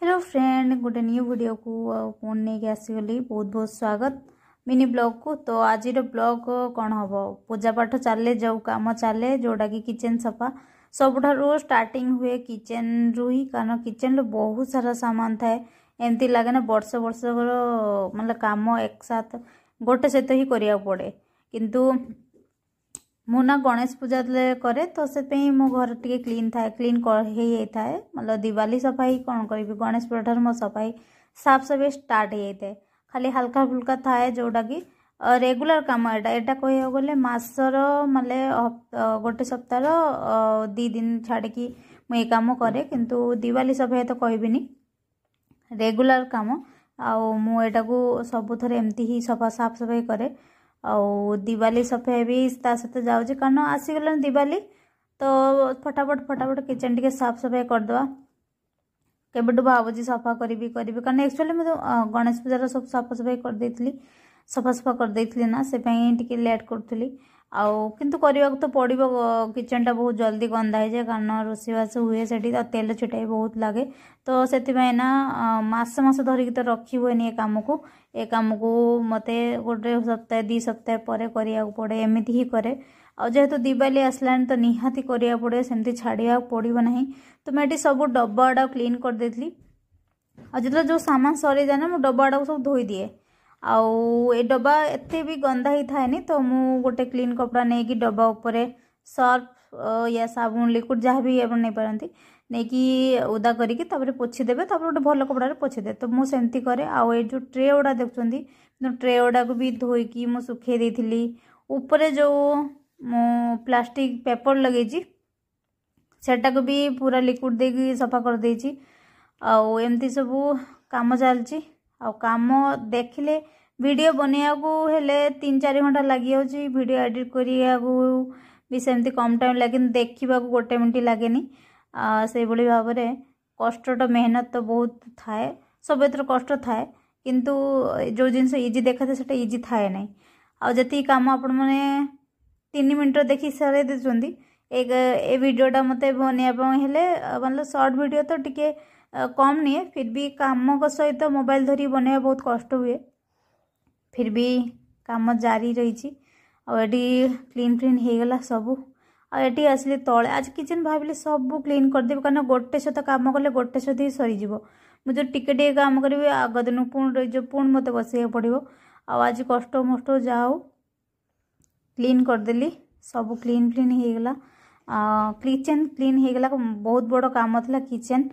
Hello friend, गोटे new video को phone नहीं आसीगली। बहुत बहुत स्वागत मिनी ब्लॉग को। तो आज ब्लॉग कौन हम पूजा पाठ चले जो कम चले जोटा कि किचन सफा सबुठार स्टार्टिंग हुए किचन रु ही, कारण किचन बहुत सारा सामान थाए। एमती लगे ना वर्ष वर्ष मतलब कम एक साथ गोटे सहित ही करिया पड़े। किंतु मु ना गणेश पूजा करे तो से मो घर टे क्लीन थाए, क्लीन थाए। मतलब दिवाली सफाई कौन करी, गणेश पूजा ठार मो सफाई साफ सफाई स्टार्ट हो जाए। खाली हल्का फुल्का थाए जोटा कि रेगुलर काम। एटा कह गले मासर माने गोटे सप्ताह 2 दिन छाड़ी मुझे काम करे। किंतु दिवाली सफाई तो कहबिनी रेगुलर काम। आटा को सबुथर एमती ही सफा साफ सफाई करे। दिवाली सफाई भी ता सहित जाऊँगी, कारण आसीगला दिवाली तो फटाफट फटाफट किचन टे साफ सफाई करदे। केबेठू भावुची सफा करी कारण एक्चुअली मुझे गणेश पूजार सब सफा सफाई कर देती, सफा सफा कर देती ना, से टिके लेट करी। किंतु करने तो पड़ो। किचन टा बहुत जल्दी गंदा हो जाए, कारण रोषेबास हुए से तेल छिटा बहुत लगे। तो से ना मास मास धरिकी तो रखी हुए ये कम को। मत गोटे सप्ताह 2 सप्ताह पर करिया पड़े, एमती ही करे। जेहेतु दिवाली आसला तो निहाती करिया पड़े, सेमती छाड़िया पड़ो ना। तो मुझे सब डब्बा गुड़ा क्लीन कर देती। जो जो सामान सरी जाए ना, मुझे डब्बा गुड़ा सब धोई दिए। ए डब्बा एते भी गंदा ही थाए नहीं, तो मु गोटे क्लीन कपड़ा नहीं कि डब्बा उपरे सर्फ या साबुन लिक्विड जहाँ भी आप नहीं पारती नहीं कि उदा करके पोछीदेवे, गोटे भल कपड़ा पोछीदे। तो मुझे सेमती करे। ये जो ट्रे गुड़ा देखते ट्रे गुड़ा को भी धोईकी मु सुखे देती। ऊपर जो प्लास्टिक पेपर लगे सेटा को भी पूरा लिक्विड देकी सफा कर देची। एमती सब काम चलची। काम देखिले वीडियो बनैया को हेले 3-4 घंटा लगी जाऊँगी। वीडियो एडिट करिया भी सेमती कम टाइम लगे, देखा गोटे मिनट लगे। से भाव में कष्ट तो मेहनत तो बहुत थाए, सब एथर कष्ट थाए। किंतु जो जिनस इजी देखा था इजी थाए ना। आती कम आपण मैंने 3 मिनट देखी सारे देते। ए वीडियोटा मत बनवाइले मतलब सर्ट वीडियो तो टिके कम नहीं, फिर भी काम सहित मोबाइल धरी बनवा बहुत कष्ट हुए। फिर भी काम जारी रही। आठी क्लीन फ्लीन हो गला सब। आठी आसिले तले आज किचन भाविले सब क्लीन करदेवी, कारण गोटे सहित काम कले गोटे सहित ही सरीज। मुझे टिके टिके काम करी आग दिन पुणी रही पुणी मत बस पड़ो। आज कष्ट मस्ट जाओ क्लीन करदेली, सब क्लीन फ्लीन हो गला। किचन क्लीन हो गला। बहुत बड़ काम था किचन।